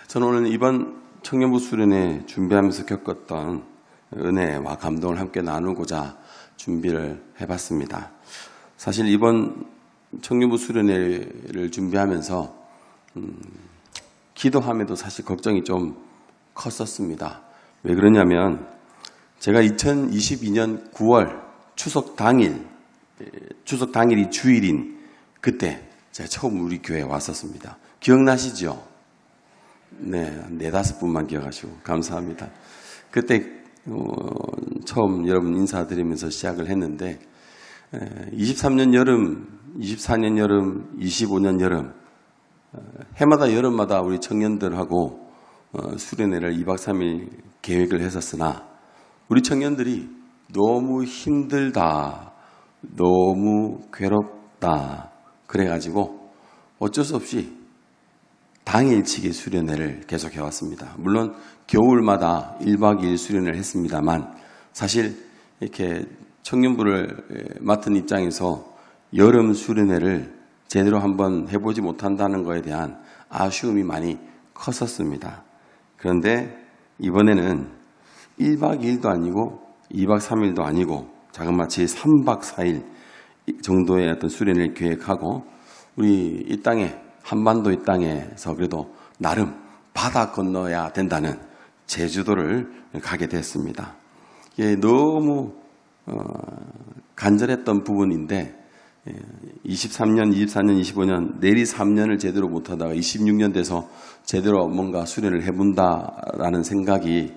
저는 오늘 이번 청년부 수련회 준비하면서 겪었던 은혜와 감동을 함께 나누고자 준비를 해봤습니다. 사실 이번 청년부 수련회를 준비하면서 기도함에도 사실 걱정이 좀 컸었습니다. 왜 그러냐면 제가 2022년 9월 추석 당일이 주일인 그때 제가 처음 우리 교회에 왔었습니다. 기억나시죠? 네, 4-5분만 기억하시고 감사합니다. 그때 처음 여러분 인사드리면서 시작을 했는데 23년 여름, 24년 여름, 25년 여름 해마다 여름마다 우리 청년들하고 수련회를 2박 3일 계획을 했었으나 우리 청년들이 너무 힘들다, 너무 괴롭다 그래가지고 어쩔 수 없이 당일치기 수련회를 계속 해왔습니다. 물론 겨울마다 1박 2일 수련회를 했습니다만 사실 이렇게 청년부를 맡은 입장에서 여름 수련회를 제대로 한번 해보지 못한다는 것에 대한 아쉬움이 많이 컸었습니다. 그런데 이번에는 1박 2일도 아니고 2박 3일도 아니고 자그마치 3박 4일 정도의 어떤 수련회를 계획하고 우리 이 땅에 한반도 이 땅에서 그래도 나름 바다 건너야 된다는 제주도를 가게 됐습니다. 이게 너무 간절했던 부분인데 23년, 24년, 25년 내리 3년을 제대로 못하다가 26년 돼서 제대로 뭔가 수련을 해본다라는 생각이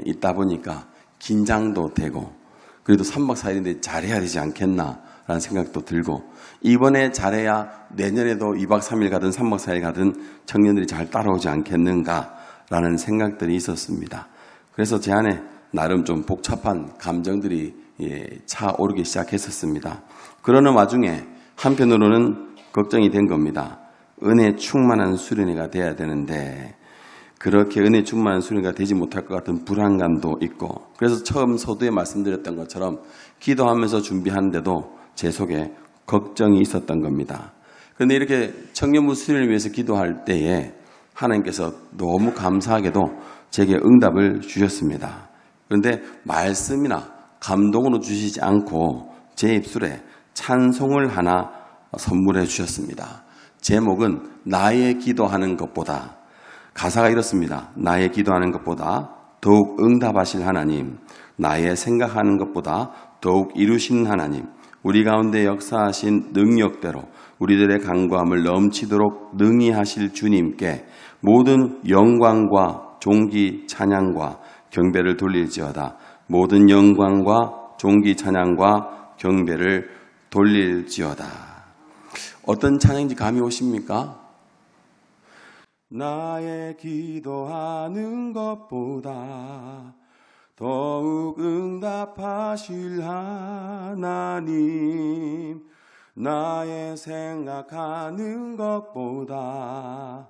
있다 보니까 긴장도 되고 그래도 3박 4일인데 잘해야 되지 않겠나라는 생각도 들고 이번에 잘해야 내년에도 2박 3일 가든 3박 4일 가든 청년들이 잘 따라오지 않겠는가라는 생각들이 있었습니다. 그래서 제 안에 나름 좀 복잡한 감정들이 차오르기 시작했었습니다. 그러는 와중에 한편으로는 걱정이 된 겁니다. 은혜 충만한 수련회가 돼야 되는데 그렇게 은혜 충만한 수련회가 되지 못할 것 같은 불안감도 있고 그래서 처음 서두에 말씀드렸던 것처럼 기도하면서 준비하는데도 제 속에 걱정이 있었던 겁니다. 그런데 이렇게 청년부 수련을 위해서 기도할 때에 하나님께서 너무 감사하게도 제게 응답을 주셨습니다. 그런데 말씀이나 감동으로 주시지 않고 제 입술에 찬송을 하나 선물해 주셨습니다. 제목은 나의 기도하는 것보다 가사가 이렇습니다. 나의 기도하는 것보다 더욱 응답하실 하나님, 나의 생각하는 것보다 더욱 이루시는 하나님, 우리 가운데 역사하신 능력대로 우리들의 간구함을 넘치도록 능히 하실 주님께 모든 영광과 존귀 찬양과 경배를 돌릴지어다. 모든 영광과 존귀 찬양과 경배를 돌릴지어다. 어떤 찬양인지 감이 오십니까? 나의 기도하는 것보다 더욱 응답하실 하나님, 나의 생각하는 것보다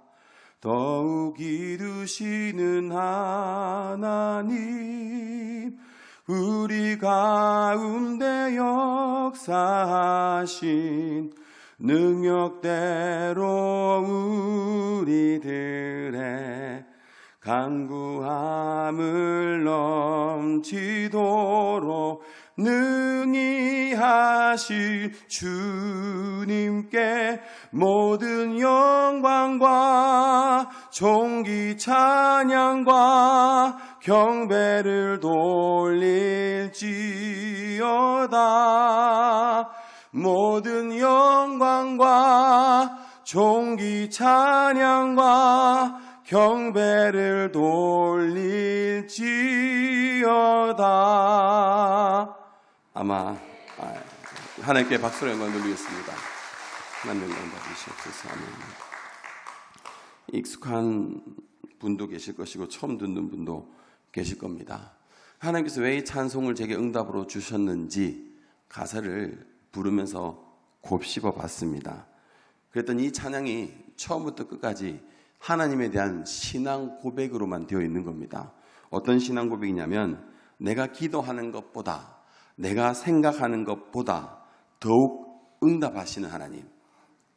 더욱 이루시는 하나님, 우리 가운데 역사하신 능력대로 우리들의 간구함을 넘치도록 능히 하실 주님께 모든 영광과 존귀 찬양과 경배를 돌릴지어다. 모든 영광과 존귀 찬양과 경배를 돌릴지어다. 아마 하나님께 박수로 영광 돌리겠습니다. 하나님 영광 받으시옵소서. 아멘. 익숙한 분도 계실 것이고 처음 듣는 분도 계실 겁니다. 하나님께서 왜 이 찬송을 제게 응답으로 주셨는지 가사를 부르면서 곱씹어 봤습니다. 그랬더니 이 찬양이 처음부터 끝까지 하나님에 대한 신앙 고백으로만 되어 있는 겁니다. 어떤 신앙 고백이냐면 내가 기도하는 것보다 내가 생각하는 것보다 더욱 응답하시는 하나님,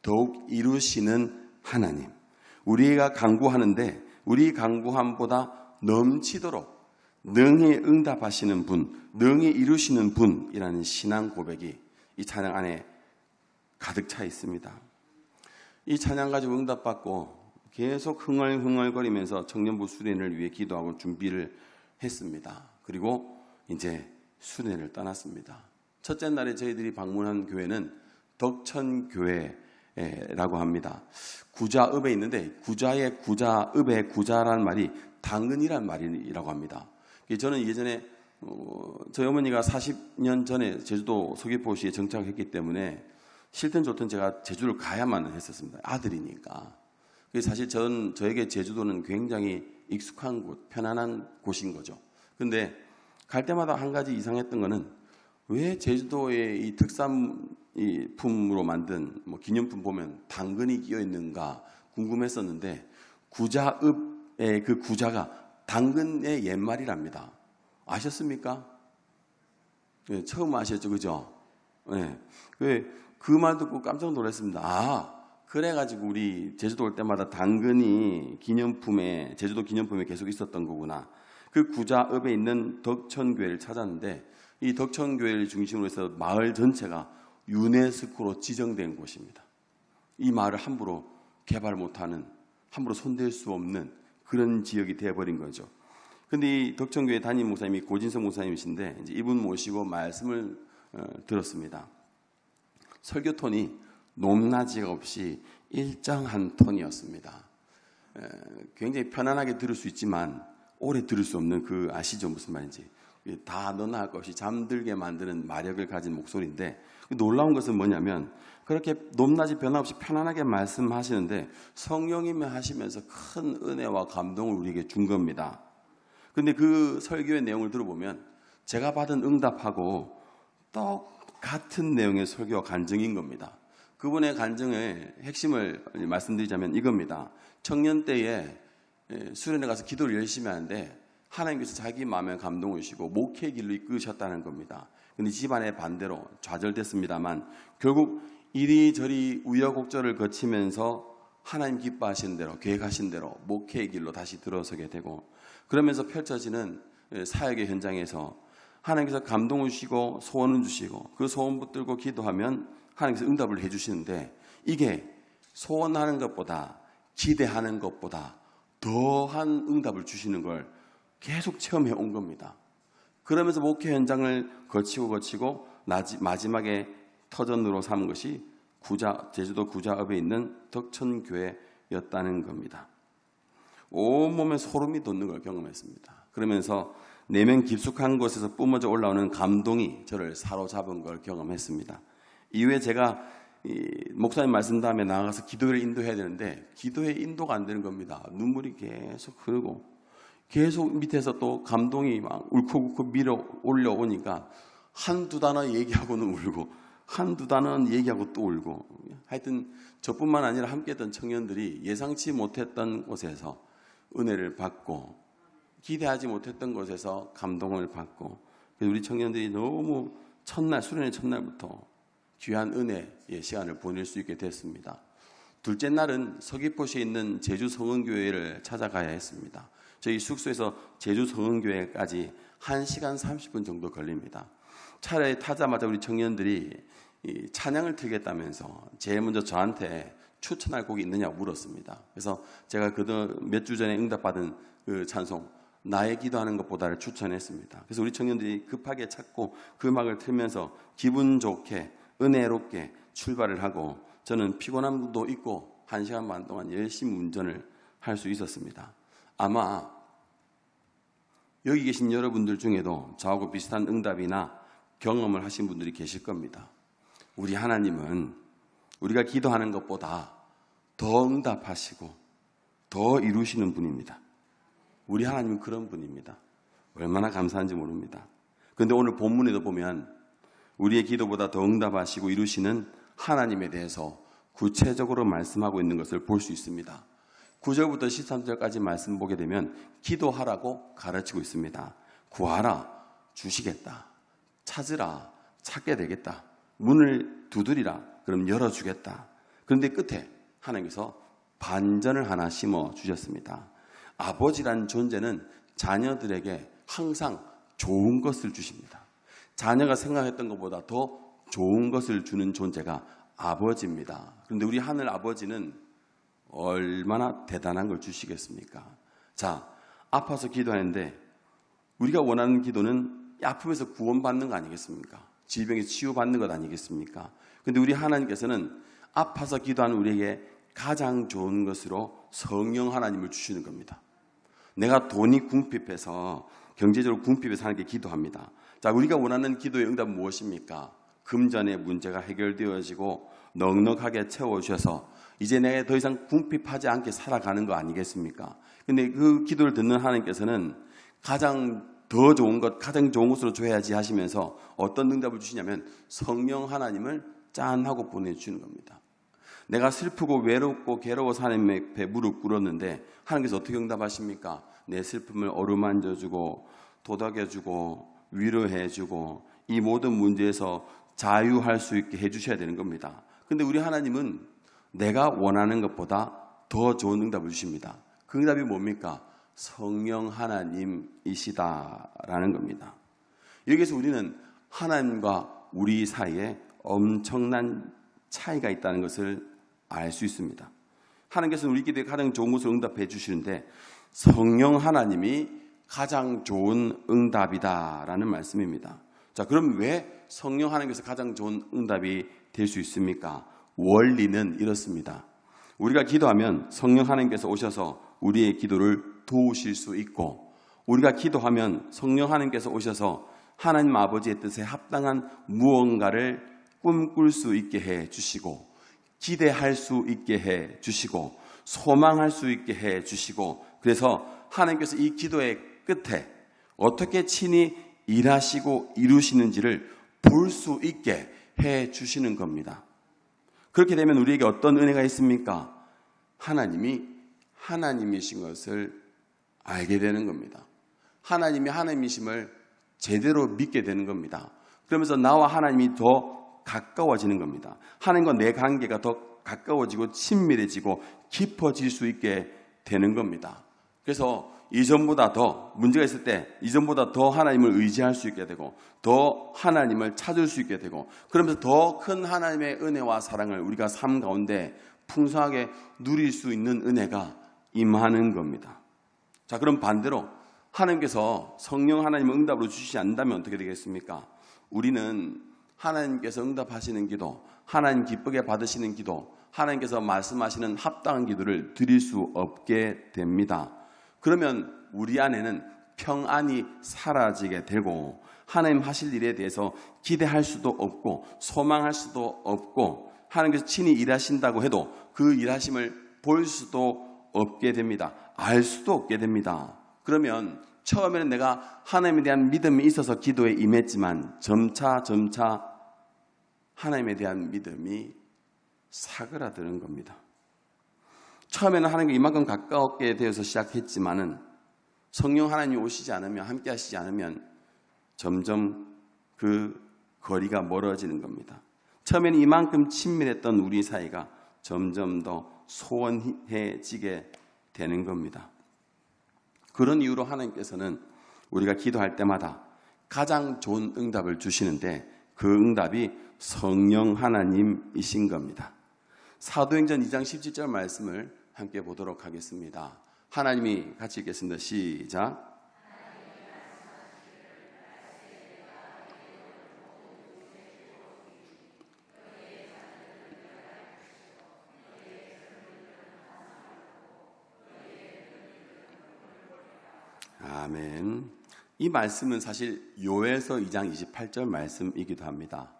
더욱 이루시는 하나님, 우리가 간구하는데 우리 강구함보다 넘치도록 능히 응답하시는 분, 능히 이루시는 분이라는 신앙 고백이 이 찬양 안에 가득 차 있습니다. 이 찬양 가지고 응답받고 계속 흥얼흥얼거리면서 청년부 수련을 위해 기도하고 준비를 했습니다. 그리고 이제 수련을 떠났습니다. 첫째 날에 저희들이 방문한 교회는 덕천교회라고 합니다. 구자읍에 있는데 구자의 구자읍의 구자라는 말이 당근이란 말이라고 합니다. 저는 예전에 저희 어머니가 40년 전에 제주도 서귀포시에 정착했기 때문에 싫든 좋든 제가 제주를 가야만 했었습니다. 아들이니까. 사실 저에게 제주도는 굉장히 익숙한 곳, 편안한 곳인 거죠. 근데 갈 때마다 한 가지 이상했던 거는 왜 제주도의 이 특산품으로 만든 기념품 보면 당근이 끼어 있는가 궁금했었는데 구자읍의 그 구자가 당근의 옛말이랍니다. 아셨습니까? 네, 처음 아셨죠, 그죠? 네. 그 말 듣고 깜짝 놀랐습니다. 그래가지고 우리 제주도 올 때마다 당근이 제주도 기념품에 계속 있었던 거구나. 그 구자읍에 있는 덕천교회를 찾았는데 이 덕천교회를 중심으로 해서 마을 전체가 유네스코로 지정된 곳입니다. 이 마을을 함부로 개발 못하는, 함부로 손댈 수 없는 그런 지역이 되어버린 거죠. 근데 이 덕천교회 담임 목사님이 고진성 목사님이신데 이제 이분 모시고 말씀을 들었습니다. 설교 톤이 높낮이가 없이 일정한 톤이었습니다. 굉장히 편안하게 들을 수 있지만 오래 들을 수 없는 그 아시죠? 무슨 말인지. 다 너나 할 것 없이 잠들게 만드는 마력을 가진 목소리인데 놀라운 것은 뭐냐면 그렇게 높낮이 변화 없이 편안하게 말씀하시는데 성령님이 하시면서 큰 은혜와 감동을 우리에게 준 겁니다. 근데 그 설교의 내용을 들어보면 제가 받은 응답하고 똑같은 내용의 설교와 간증인 겁니다. 그분의 간증의 핵심을 말씀드리자면 이겁니다. 청년 때에 수련회 가서 기도를 열심히 하는데 하나님께서 자기 마음에 감동을 주시고 목회의 길로 이끄셨다는 겁니다. 근데 집안의 반대로 좌절됐습니다만 결국 이리저리 우여곡절을 거치면서 하나님 기뻐하신 대로 계획하신 대로 목회의 길로 다시 들어서게 되고 그러면서 펼쳐지는 사역의 현장에서 하나님께서 감동을 주시고 소원을 주시고 그 소원 붙들고 기도하면 하나님께서 응답을 해주시는데 이게 소원하는 것보다 기대하는 것보다 더한 응답을 주시는 걸 계속 체험해 온 겁니다. 그러면서 목회 현장을 거치고 마지막에 터전으로 삼은 것이 제주도 구자읍에 있는 덕천교회였다는 겁니다. 온몸에 소름이 돋는 걸 경험했습니다. 그러면서 내면 깊숙한 곳에서 뿜어져 올라오는 감동이 저를 사로잡은 걸 경험했습니다. 이후에 제가 목사님 말씀 다음에 나가서 기도를 인도해야 되는데 기도의 인도가 안 되는 겁니다. 눈물이 계속 흐르고 계속 밑에서 또 감동이 막 울컥울컥 밀어 올려오니까 한두 단어 얘기하고는 울고 한두 단어 얘기하고 또 울고 하여튼 저뿐만 아니라 함께했던 청년들이 예상치 못했던 곳에서 은혜를 받고 기대하지 못했던 곳에서 감동을 받고 우리 청년들이 너무 수련의 첫날부터 귀한 은혜의 시간을 보낼 수 있게 됐습니다. 둘째 날은 서귀포시에 있는 제주 성은교회를 찾아가야 했습니다. 저희 숙소에서 제주 성은교회까지 1시간 30분 정도 걸립니다. 차라리 타자마자 우리 청년들이 찬양을 틀겠다면서 제일 먼저 저한테 추천할 곡이 있느냐고 물었습니다. 그래서 제가 몇 주 전에 응답받은 그 찬송 나의 기도하는 것보다를 추천했습니다. 그래서 우리 청년들이 급하게 찾고 그 음악을 틀면서 기분 좋게 은혜롭게 출발을 하고 저는 피곤함도 있고 1시간 반 동안 열심히 운전을 할 수 있었습니다. 아마 여기 계신 여러분들 중에도 저하고 비슷한 응답이나 경험을 하신 분들이 계실 겁니다. 우리 하나님은 우리가 기도하는 것보다 더 응답하시고 더 이루시는 분입니다. 우리 하나님은 그런 분입니다. 얼마나 감사한지 모릅니다. 그런데 오늘 본문에도 보면 우리의 기도보다 더 응답하시고 이루시는 하나님에 대해서 구체적으로 말씀하고 있는 것을 볼 수 있습니다. 9절부터 13절까지 말씀 보게 되면 기도하라고 가르치고 있습니다. 구하라, 주시겠다. 찾으라, 찾게 되겠다. 문을 두드리라, 그럼 열어주겠다. 그런데 끝에 하나님께서 반전을 하나 심어 주셨습니다. 아버지란 존재는 자녀들에게 항상 좋은 것을 주십니다. 자녀가 생각했던 것보다 더 좋은 것을 주는 존재가 아버지입니다. 그런데 우리 하늘 아버지는 얼마나 대단한 걸 주시겠습니까? 자, 아파서 기도하는데 우리가 원하는 기도는 아픔에서 구원받는 거 아니겠습니까? 질병에서 치유받는 것 아니겠습니까? 그런데 우리 하나님께서는 아파서 기도하는 우리에게 가장 좋은 것으로 성령 하나님을 주시는 겁니다. 내가 돈이 궁핍해서 경제적으로 궁핍해서 하나님께 기도합니다. 자, 우리가 원하는 기도의 응답은 무엇입니까? 금전의 문제가 해결되어지고 넉넉하게 채워주셔서 이제 내가 더 이상 궁핍하지 않게 살아가는 거 아니겠습니까? 근데 그 기도를 듣는 하나님께서는 가장 더 좋은 것, 가장 좋은 것으로 줘야지 하시면서 어떤 응답을 주시냐면 성령 하나님을 짠 하고 보내주시는 겁니다. 내가 슬프고 외롭고 괴로워서 하나님의 앞에 무릎 꿇었는데 하나님께서 어떻게 응답하십니까? 내 슬픔을 어루만져주고 도닥여주고 위로해주고 이 모든 문제에서 자유할 수 있게 해주셔야 되는 겁니다. 그런데 우리 하나님은 내가 원하는 것보다 더 좋은 응답을 주십니다. 그 응답이 뭡니까? 성령 하나님이시다라는 겁니다. 여기서 우리는 하나님과 우리 사이에 엄청난 차이가 있다는 것을 알 수 있습니다. 하나님께서는 우리 기도에 가장 좋은 것을 응답해 주시는데 성령 하나님이 가장 좋은 응답이다라는 말씀입니다. 자, 그럼 왜 성령 하나님께서 가장 좋은 응답이 될 수 있습니까? 원리는 이렇습니다. 우리가 기도하면 성령 하나님께서 오셔서 우리의 기도를 도우실 수 있고, 우리가 기도하면 성령 하나님께서 오셔서 하나님 아버지의 뜻에 합당한 무언가를 꿈꿀 수 있게 해 주시고, 기대할 수 있게 해 주시고, 소망할 수 있게 해 주시고, 그래서 하나님께서 이 기도의 끝에 어떻게 친히 일하시고 이루시는지를 볼 수 있게 해 주시는 겁니다. 그렇게 되면 우리에게 어떤 은혜가 있습니까? 하나님이 하나님이신 것을 알게 되는 겁니다. 하나님이 하나님이심을 제대로 믿게 되는 겁니다. 그러면서 나와 하나님이 더 가까워지는 겁니다. 하나님과 내 관계가 더 가까워지고 친밀해지고 깊어질 수 있게 되는 겁니다. 그래서 이전보다 더 문제가 있을 때 이전보다 더 하나님을 의지할 수 있게 되고 더 하나님을 찾을 수 있게 되고, 그러면서 더 큰 하나님의 은혜와 사랑을 우리가 삶 가운데 풍성하게 누릴 수 있는 은혜가 임하는 겁니다. 자, 그럼 반대로 하나님께서 성령 하나님을 응답으로 주시지 않는다면 어떻게 되겠습니까? 우리는 하나님께서 응답하시는 기도, 하나님 기쁘게 받으시는 기도, 하나님께서 말씀하시는 합당한 기도를 드릴 수 없게 됩니다. 그러면 우리 안에는 평안이 사라지게 되고 하나님 하실 일에 대해서 기대할 수도 없고 소망할 수도 없고, 하나님께서 친히 일하신다고 해도 그 일하심을 볼 수도 없게 됩니다. 알 수도 없게 됩니다. 그러면 처음에는 내가 하나님에 대한 믿음이 있어서 기도에 임했지만 점차 하나님에 대한 믿음이 사그라드는 겁니다. 처음에는 하나님과 이만큼 가까웠게 되어서 시작했지만은 성령 하나님이 오시지 않으면, 함께 하시지 않으면 점점 그 거리가 멀어지는 겁니다. 처음에는 이만큼 친밀했던 우리 사이가 점점 더 소원해지게 되는 겁니다. 그런 이유로 하나님께서는 우리가 기도할 때마다 가장 좋은 응답을 주시는데 그 응답이 성령 하나님이신 겁니다. 사도행전 2장 17절 말씀을 함께 보도록 하겠습니다. 하나님이 같이 읽겠습니다. 시작. 아멘. 이 말씀은 사실 요엘서 2장 28절 말씀이기도 합니다.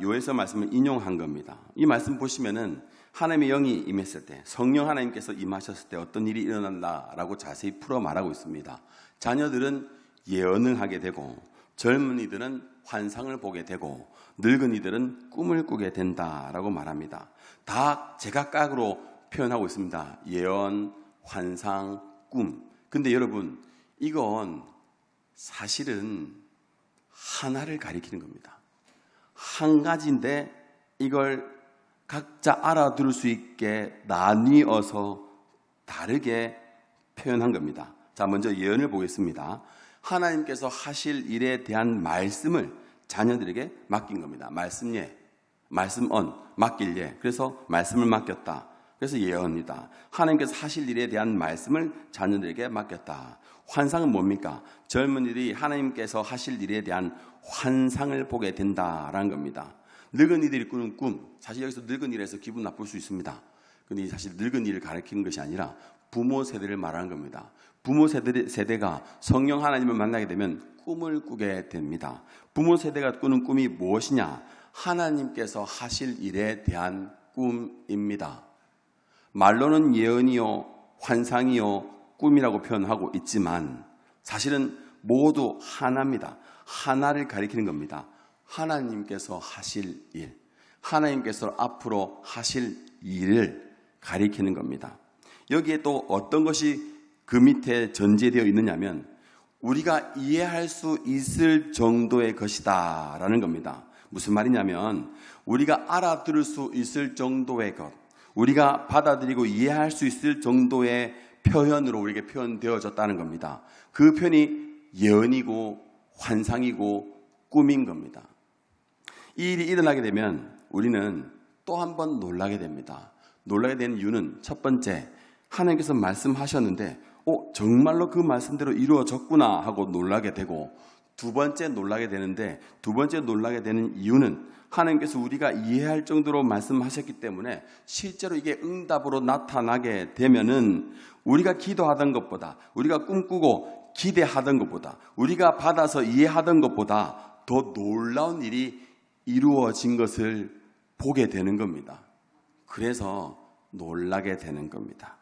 요엘서 말씀을 인용한 겁니다. 이 말씀 보시면은 하나님의 영이 임했을 때, 성령 하나님께서 임하셨을 때 어떤 일이 일어난다라고 자세히 풀어 말하고 있습니다. 자녀들은 예언을 하게 되고, 젊은이들은 환상을 보게 되고, 늙은이들은 꿈을 꾸게 된다라고 말합니다. 다 제각각으로 표현하고 있습니다. 예언, 환상, 꿈. 근데 여러분, 이건 사실은 하나를 가리키는 겁니다. 한 가지인데 이걸 각자 알아들을 수 있게 나뉘어서 다르게 표현한 겁니다. 자, 먼저 예언을 보겠습니다. 하나님께서 하실 일에 대한 말씀을 자녀들에게 맡긴 겁니다. 말씀 예, 말씀 언, 맡길 예. 그래서 말씀을 맡겼다. 그래서 예언이다. 하나님께서 하실 일에 대한 말씀을 자녀들에게 맡겼다. 환상은 뭡니까? 젊은이들이 하나님께서 하실 일에 대한 환상을 보게 된다라는 겁니다. 늙은이들이 꾸는 꿈, 사실 여기서 늙은이라서 기분 나쁠 수 있습니다. 근데 사실 늙은이를 가리키는 것이 아니라 부모 세대를 말하는 겁니다. 부모 세대가 성령 하나님을 만나게 되면 꿈을 꾸게 됩니다. 부모 세대가 꾸는 꿈이 무엇이냐? 하나님께서 하실 일에 대한 꿈입니다. 말로는 예언이요, 환상이요, 꿈이라고 표현하고 있지만 사실은 모두 하나입니다. 하나를 가리키는 겁니다. 하나님께서 하실 일, 하나님께서 앞으로 하실 일을 가리키는 겁니다. 여기에 또 어떤 것이 그 밑에 전제되어 있느냐면 우리가 이해할 수 있을 정도의 것이다 라는 겁니다. 무슨 말이냐면 우리가 알아들을 수 있을 정도의 것, 우리가 받아들이고 이해할 수 있을 정도의 표현으로 우리에게 표현되어졌다는 겁니다. 그 표현이 예언이고 환상이고 꿈인 겁니다. 이 일이 일어나게 되면 우리는 또 한 번 놀라게 됩니다. 놀라게 되는 이유는 첫 번째, 하나님께서 말씀하셨는데 정말로 그 말씀대로 이루어졌구나 하고 놀라게 되고, 두 번째 놀라게 되는데, 두 번째 놀라게 되는 이유는 하나님께서 우리가 이해할 정도로 말씀하셨기 때문에 실제로 이게 응답으로 나타나게 되면은 우리가 기도하던 것보다, 우리가 꿈꾸고 기대하던 것보다, 우리가 받아서 이해하던 것보다 더 놀라운 일이 이루어진 것을 보게 되는 겁니다. 그래서 놀라게 되는 겁니다.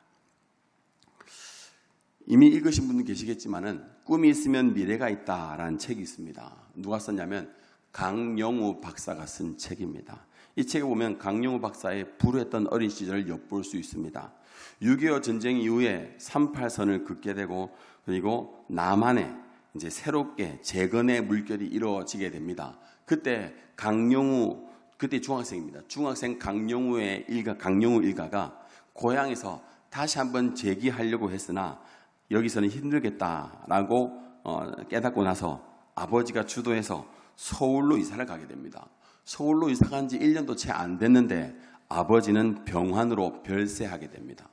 이미 읽으신 분도 계시겠지만은 꿈이 있으면 미래가 있다라는 책이 있습니다. 누가 썼냐면 강영우 박사가 쓴 책입니다. 이 책에 보면 강영우 박사의 불우했던 어린 시절을 엿볼 수 있습니다. 6.25 전쟁 이후에 38선을 긋게 되고, 그리고 남한에 이제 새롭게 재건의 물결이 이루어지게 됩니다. 그때 강영우, 그때 중학생입니다. 중학생 강영우 일가가 고향에서 다시 한번 재기하려고 했으나 여기서는 힘들겠다라고 깨닫고 나서 아버지가 주도해서 서울로 이사를 가게 됩니다. 서울로 이사 간 지 1년도 채 안 됐는데 아버지는 병환으로 별세하게 됩니다.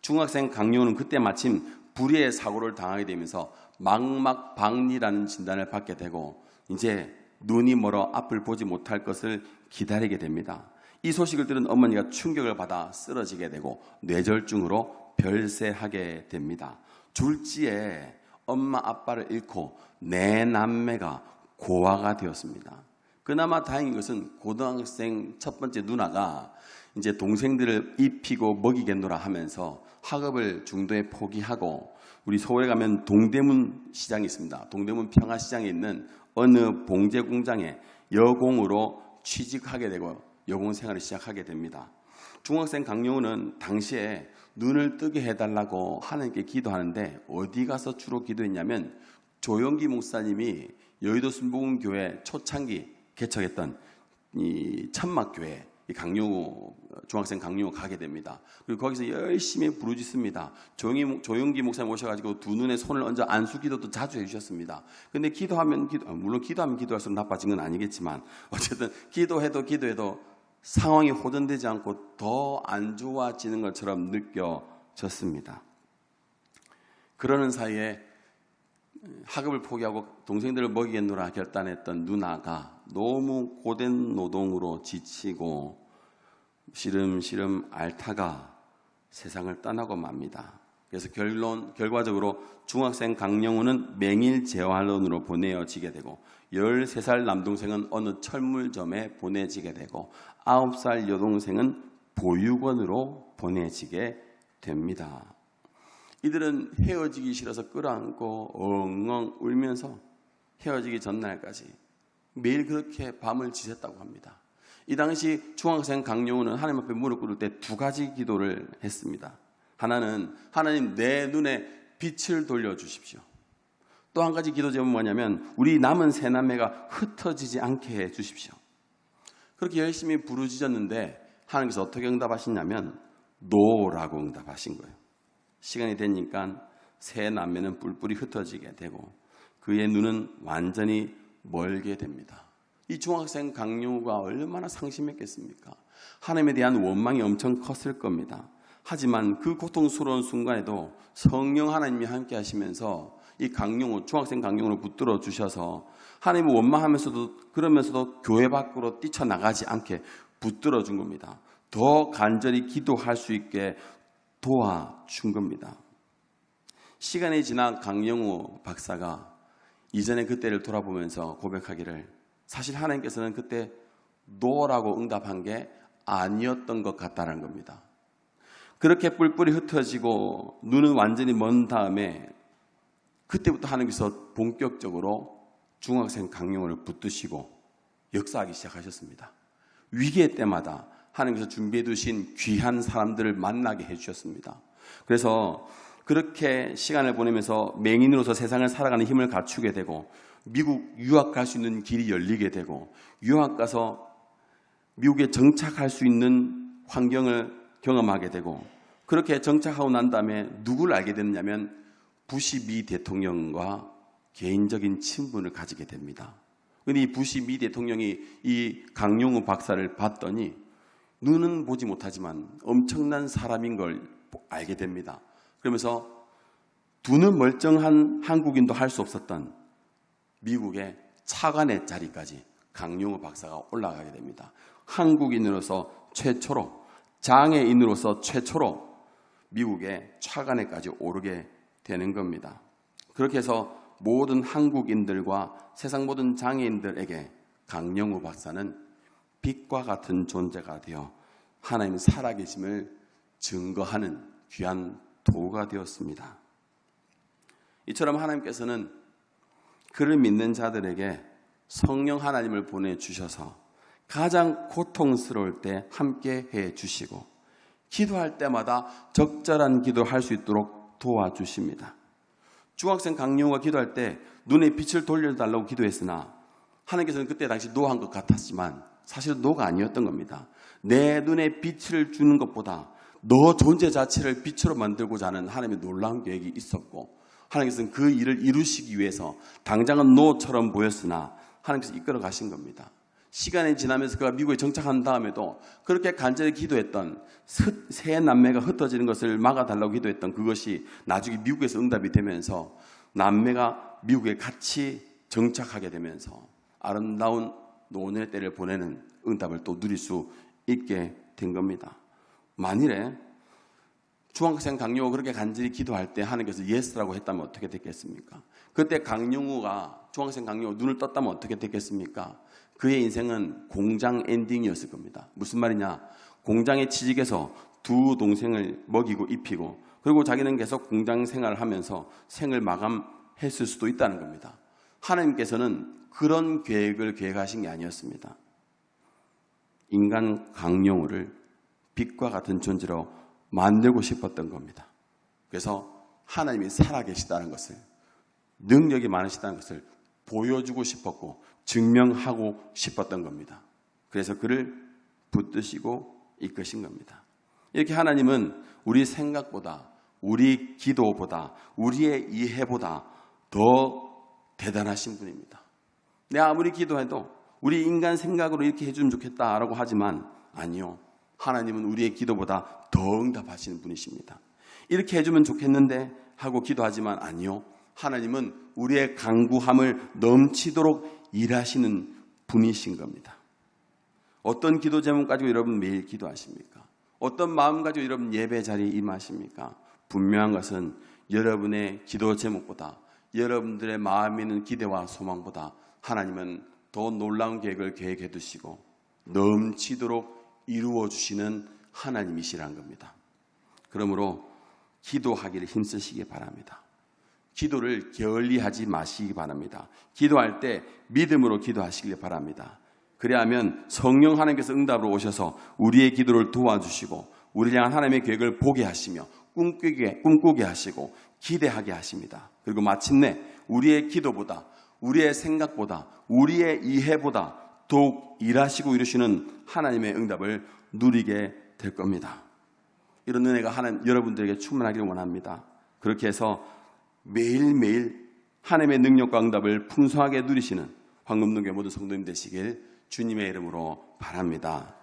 중학생 강영우는 그때 마침 불의의 사고를 당하게 되면서 망막박리라는 진단을 받게 되고 이제 눈이 멀어 앞을 보지 못할 것을 기다리게 됩니다. 이 소식을 들은 어머니가 충격을 받아 쓰러지게 되고 뇌졸중으로 별세하게 됩니다. 졸지에 엄마 아빠를 잃고 내 남매가 고아가 되었습니다. 그나마 다행인 것은 고등학생 첫 번째 누나가 이제 동생들을 입히고 먹이겠노라 하면서 학업을 중도에 포기하고 우리 서울에 가면 동대문 시장이 있습니다. 동대문 평화시장에 있는 어느 봉제 공장에 여공으로 취직하게 되고 여공 생활을 시작하게 됩니다. 중학생 강영우는 당시에 눈을 뜨게 해달라고 하나님께 기도하는데 어디 가서 주로 기도했냐면 조영기 목사님이 여의도 순복음교회 초창기 개척했던 이 천막교회 중학생 강영우 가게 됩니다. 그리고 거기서 열심히 부르짖습니다. 조영기 목사님 오셔가지고 두 눈에 손을 얹어 안수 기도도 자주 해주셨습니다. 근데 물론 기도하면 기도할수록 나빠진 건 아니겠지만 어쨌든 기도해도 상황이 호전되지 않고 더 안 좋아지는 것처럼 느껴졌습니다. 그러는 사이에 학업을 포기하고 동생들을 먹이겠노라 결단했던 누나가 너무 고된 노동으로 지치고 시름시름 앓다가 세상을 떠나고 맙니다. 그래서 결과적으로 중학생 강영우는 맹일 재활원으로 보내어지게 되고 13살 남동생은 어느 철물점에 보내지게 되고 9살 여동생은 보육원으로 보내지게 됩니다. 이들은 헤어지기 싫어서 끌어안고 엉엉 울면서 헤어지기 전날까지 매일 그렇게 밤을 지샜다고 합니다. 이 당시 중학생 강영우는 하나님 앞에 무릎 꿇을 때 두 가지 기도를 했습니다. 하나는 하나님 내 눈에 빛을 돌려주십시오. 또 한 가지 기도 제목은 뭐냐면 우리 남은 세 남매가 흩어지지 않게 해주십시오. 그렇게 열심히 부르짖었는데 하나님께서 어떻게 응답하시냐면 노라고 응답하신 거예요. 시간이 되니까 세 남매는 뿔뿔이 흩어지게 되고 그의 눈은 완전히 멀게 됩니다. 이 중학생 강용우가 얼마나 상심했겠습니까? 하나님에 대한 원망이 엄청 컸을 겁니다. 하지만 그 고통스러운 순간에도 성령 하나님이 함께 하시면서 이 강용우, 중학생 강용우를 붙들어 주셔서 하나님을 원망하면서도 그러면서도 교회 밖으로 뛰쳐나가지 않게 붙들어 준 겁니다. 더 간절히 기도할 수 있게 도와준 겁니다. 시간이 지난 강용우 박사가 이전에 그때를 돌아보면서 고백하기를 사실 하나님께서는 그때 노라고 응답한 게 아니었던 것 같다는 겁니다. 그렇게 뿔뿔이 흩어지고 눈은 완전히 먼 다음에 그때부터 하나님께서 본격적으로 중학생 강용우를 붙드시고 역사하기 시작하셨습니다. 위기의 때마다 하나님께서 준비해 두신 귀한 사람들을 만나게 해주셨습니다. 그래서 그렇게 시간을 보내면서 맹인으로서 세상을 살아가는 힘을 갖추게 되고 미국 유학 갈 수 있는 길이 열리게 되고 유학 가서 미국에 정착할 수 있는 환경을 경험하게 되고 그렇게 정착하고 난 다음에 누구를 알게 됐냐면 부시 미 대통령과 개인적인 친분을 가지게 됩니다. 그런데 이 부시 미 대통령이 이 강용우 박사를 봤더니 눈은 보지 못하지만 엄청난 사람인 걸 알게 됩니다. 그러면서 두는 멀쩡한 한국인도 할 수 없었던 미국의 차관의 자리까지 강용우 박사가 올라가게 됩니다. 한국인으로서 최초로, 장애인으로서 최초로 미국의 차관에까지 오르게 되는 겁니다. 그렇게 해서 모든 한국인들과 세상 모든 장애인들에게 강용우 박사는 빛과 같은 존재가 되어 하나님 살아계심을 증거하는 귀한 도구가 되었습니다. 이처럼 하나님께서는 그를 믿는 자들에게 성령 하나님을 보내주셔서 가장 고통스러울 때 함께 해주시고 기도할 때마다 적절한 기도할 수 있도록 도와주십니다. 중학생 강용우가 기도할 때 눈에 빛을 돌려달라고 기도했으나 하나님께서는 그때 당시 노한 것 같았지만 사실 노가 아니었던 겁니다. 내 눈에 빛을 주는 것보다 너 존재 자체를 빛으로 만들고자 하는 하나님의 놀라운 계획이 있었고 하나님께서는 그 일을 이루시기 위해서 당장은 노처럼 보였으나 하나님께서 이끌어 가신 겁니다. 시간이 지나면서 그가 미국에 정착한 다음에도 그렇게 간절히 기도했던 세 남매가 흩어지는 것을 막아달라고 기도했던 그것이 나중에 미국에서 응답이 되면서 남매가 미국에 같이 정착하게 되면서 아름다운 노년의 때를 보내는 응답을 또 누릴 수 있게 된 겁니다. 만일에 중학생 강용우가 그렇게 간절히 기도할 때 하나님께서 예스라고 했다면 어떻게 됐겠습니까? 그때 강용우가 중학생 강용우가 눈을 떴다면 어떻게 됐겠습니까? 그의 인생은 공장 엔딩이었을 겁니다. 무슨 말이냐? 공장에 취직해서 두 동생을 먹이고 입히고 그리고 자기는 계속 공장 생활을 하면서 생을 마감했을 수도 있다는 겁니다. 하나님께서는 그런 계획을 계획하신 게 아니었습니다. 인간 강용우를 빛과 같은 존재로 만들고 싶었던 겁니다. 그래서 하나님이 살아계시다는 것을, 능력이 많으시다는 것을 보여주고 싶었고 증명하고 싶었던 겁니다. 그래서 그를 붙드시고 이끄신 겁니다. 이렇게 하나님은 우리 생각보다, 우리 기도보다, 우리의 이해보다 더 대단하신 분입니다. 내가 아무리 기도해도 우리 인간 생각으로 이렇게 해주면 좋겠다라고 하지만 아니요. 하나님은 우리의 기도보다 더 응답하시는 분이십니다. 이렇게 해주면 좋겠는데 하고 기도하지만 아니요. 하나님은 우리의 간구함을 넘치도록 일하시는 분이신 겁니다. 어떤 기도 제목 가지고 여러분 매일 기도하십니까? 어떤 마음 가지고 여러분 예배 자리에 임하십니까? 분명한 것은 여러분의 기도 제목보다 여러분들의 마음에 있는 기대와 소망보다 하나님은 더 놀라운 계획을 계획해 두시고 넘치도록 이루어 주시는 하나님이시라는 겁니다. 그러므로 기도하기를 힘쓰시기 바랍니다. 기도를 게을리하지 마시기 바랍니다. 기도할 때 믿음으로 기도하시길 바랍니다. 그래야하면 성령 하나님께서 응답으로 오셔서 우리의 기도를 도와주시고 우리를 향한 하나님의 계획을 보게 하시며 꿈꾸게 하시고 기대하게 하십니다. 그리고 마침내 우리의 기도보다 우리의 생각보다 우리의 이해보다 더욱 일하시고 이루시는 하나님의 응답을 누리게 될 겁니다. 이런 은혜가 하나님 여러분들에게 충만하기를 원합니다. 그렇게 해서 매일매일 하나님의 능력과 응답을 풍성하게 누리시는 황금동교 모든 성도님 되시길 주님의 이름으로 바랍니다.